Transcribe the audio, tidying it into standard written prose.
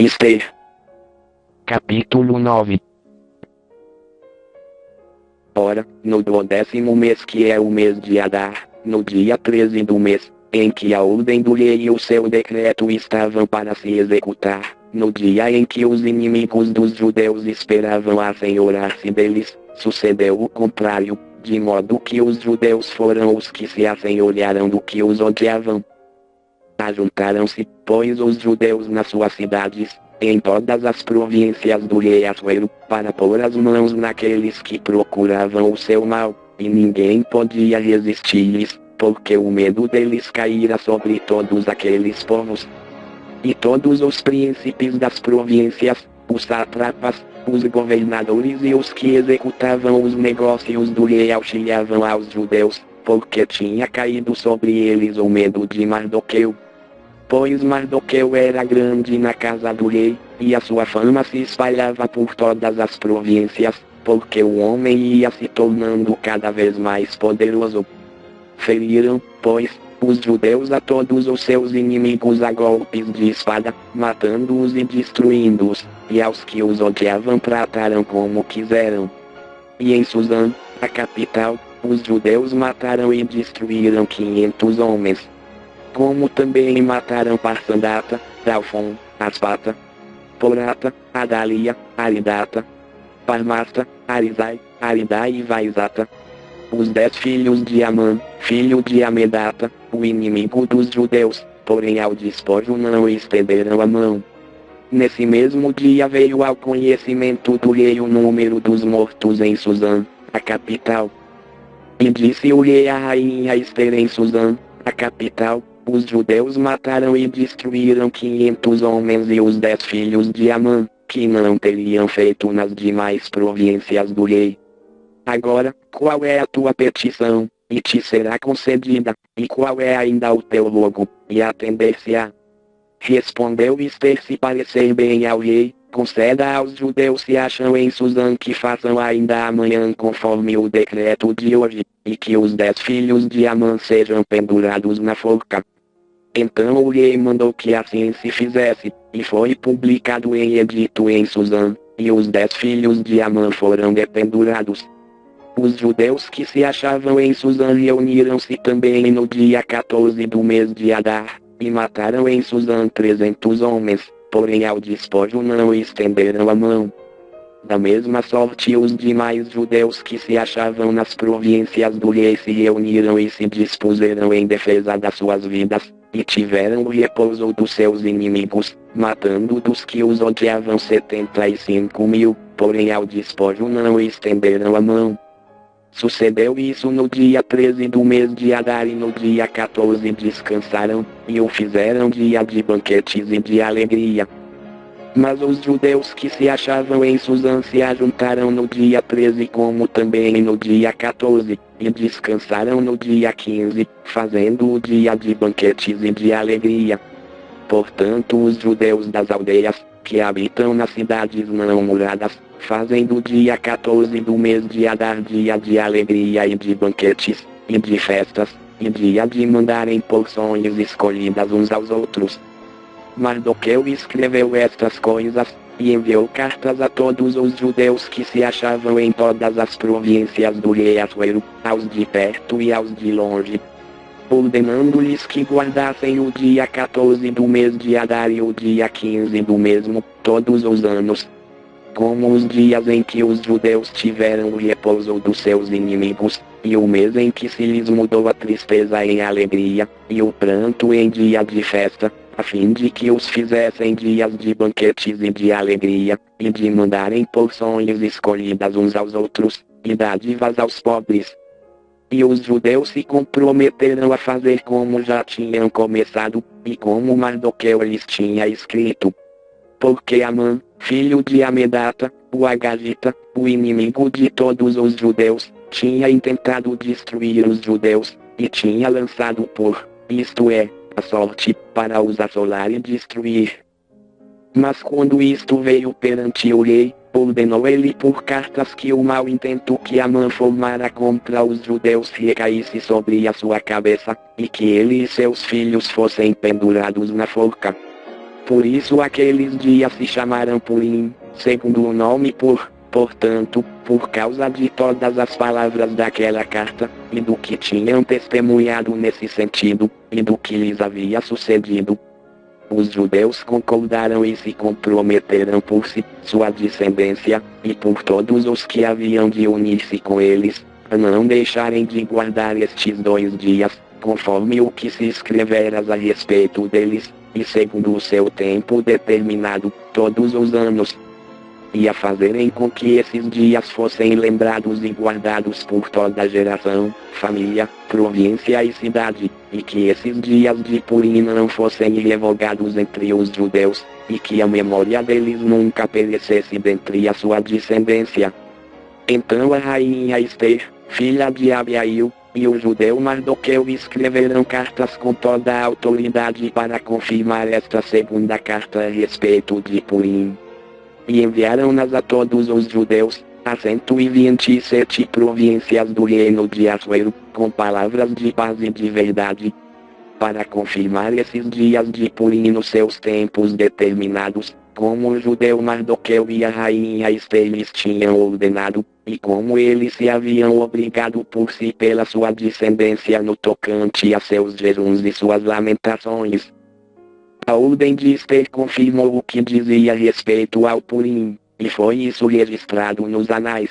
Esther. Capítulo 9. Ora, no 12º mês, que é o mês de Adar, no dia 13 do mês, em que a ordem do rei e o seu decreto estavam para se executar, no dia em que os inimigos dos judeus esperavam assenhorar-se deles, sucedeu o contrário, de modo que os judeus foram os que se assenhorearam do que os odiavam. Ajuntaram-se, pois, os judeus nas suas cidades, em todas as províncias do rei Assuero, para pôr as mãos naqueles que procuravam o seu mal, e ninguém podia resistir-lhes, porque o medo deles caíra sobre todos aqueles povos. E todos os príncipes das províncias, os sátrapas, os governadores e os que executavam os negócios do rei auxiliavam aos judeus, porque tinha caído sobre eles o medo de Mardoqueu. Pois Mardoqueu era grande na casa do rei, e a sua fama se espalhava por todas as províncias, porque o homem ia se tornando cada vez mais poderoso. Feriram, pois, os judeus a todos os seus inimigos a golpes de espada, matando-os e destruindo-os, e aos que os odiavam trataram como quiseram. E em Suzã, a capital, os judeus mataram e destruíram 500 homens. Como também mataram Parsandata, Dalfon, Aspata, Porata, Adalia, Aridata, Parmasta, Arizai, Aridai e Vaizata. Os 10 filhos de Amã, filho de Amedata, o inimigo dos judeus, porém ao despojo não estenderam a mão. Nesse mesmo dia veio ao conhecimento do rei o número dos mortos em Suzã, a capital. E disse o rei à rainha Esther em Suzã, a capital: os judeus mataram e destruíram 500 homens e os 10 filhos de Amã, que não teriam feito nas demais províncias do rei. Agora, qual é a tua petição, e te será concedida, e qual é ainda o teu logo, e atender-se-á? Respondeu Esther: se parecer bem ao rei, conceda aos judeus se acham em Suzã que façam ainda amanhã conforme o decreto de hoje, e que os 10 filhos de Amã sejam pendurados na forca. Então o rei mandou que assim se fizesse, e foi publicado em edito em Suzã, e os 10 filhos de Amã foram dependurados. Os judeus que se achavam em Suzã reuniram-se também no dia 14 do mês de Adar, e mataram em Suzã 300 homens, porém ao despojo não estenderam a mão. Da mesma sorte os demais judeus que se achavam nas províncias do rei se reuniram e se dispuseram em defesa das suas vidas, e tiveram o repouso dos seus inimigos, matando dos que os odiavam 75.000, porém ao despojo não estenderam a mão. Sucedeu isso no dia 13 do mês de Adar, e no dia 14 descansaram, e o fizeram dia de banquetes e de alegria. Mas os judeus que se achavam em Suzã se ajuntaram no dia 13 como também no dia 14, e descansaram no dia 15, fazendo o dia de banquetes e de alegria. Portanto os judeus das aldeias, que habitam nas cidades não muradas, fazem do dia 14 do mês de Adar dia de alegria e de banquetes, e de festas, e dia de mandarem porções escolhidas uns aos outros. Mardoqueu escreveu estas coisas, e enviou cartas a todos os judeus que se achavam em todas as províncias do rei Assuero, aos de perto e aos de longe, ordenando-lhes que guardassem o dia 14 do mês de Adar e o dia 15 do mesmo, todos os anos, como os dias em que os judeus tiveram o repouso dos seus inimigos, e o mês em que se lhes mudou a tristeza em alegria, e o pranto em dia de festa, a fim de que os fizessem dias de banquetes e de alegria, e de mandarem porções escolhidas uns aos outros, e dádivas aos pobres. E os judeus se comprometeram a fazer como já tinham começado, e como Mardoqueu lhes tinha escrito. Porque Amã, filho de Amedata, o Agagita, o inimigo de todos os judeus, tinha intentado destruir os judeus, e tinha lançado por, isto é, a sorte, para os assolar e destruir. Mas quando isto veio perante o rei, ordenou ele por cartas que o mau intento que Amã formara contra os judeus recaísse sobre a sua cabeça, e que ele e seus filhos fossem pendurados na forca. Por isso aqueles dias se chamaram Purim, segundo o nome portanto, por causa de todas as palavras daquela carta, e do que tinham testemunhado nesse sentido, e do que lhes havia sucedido. Os judeus concordaram e se comprometeram por si, sua descendência, e por todos os que haviam de unir-se com eles, a não deixarem de guardar estes 2 dias, conforme o que se escreveras a respeito deles, e segundo o seu tempo determinado, todos os anos, e a fazerem com que esses dias fossem lembrados e guardados por toda geração, família, província e cidade, e que esses dias de Purim não fossem revogados entre os judeus, e que a memória deles nunca perecesse dentre a sua descendência. Então a rainha Ester, filha de Abiail, e o judeu Mardoqueu escreveram cartas com toda a autoridade para confirmar esta segunda carta a respeito de Purim. E enviaram-nas a todos os judeus, a 127 províncias do reino de Assuero, com palavras de paz e de verdade, para confirmar esses dias de Purim nos seus tempos determinados, como o judeu Mardoqueu e a rainha Ester lhes tinham ordenado, e como eles se haviam obrigado por si pela sua descendência no tocante a seus jejuns e suas lamentações. A ordem de Ester confirmou o que dizia respeito ao Purim, e foi isso registrado nos anais.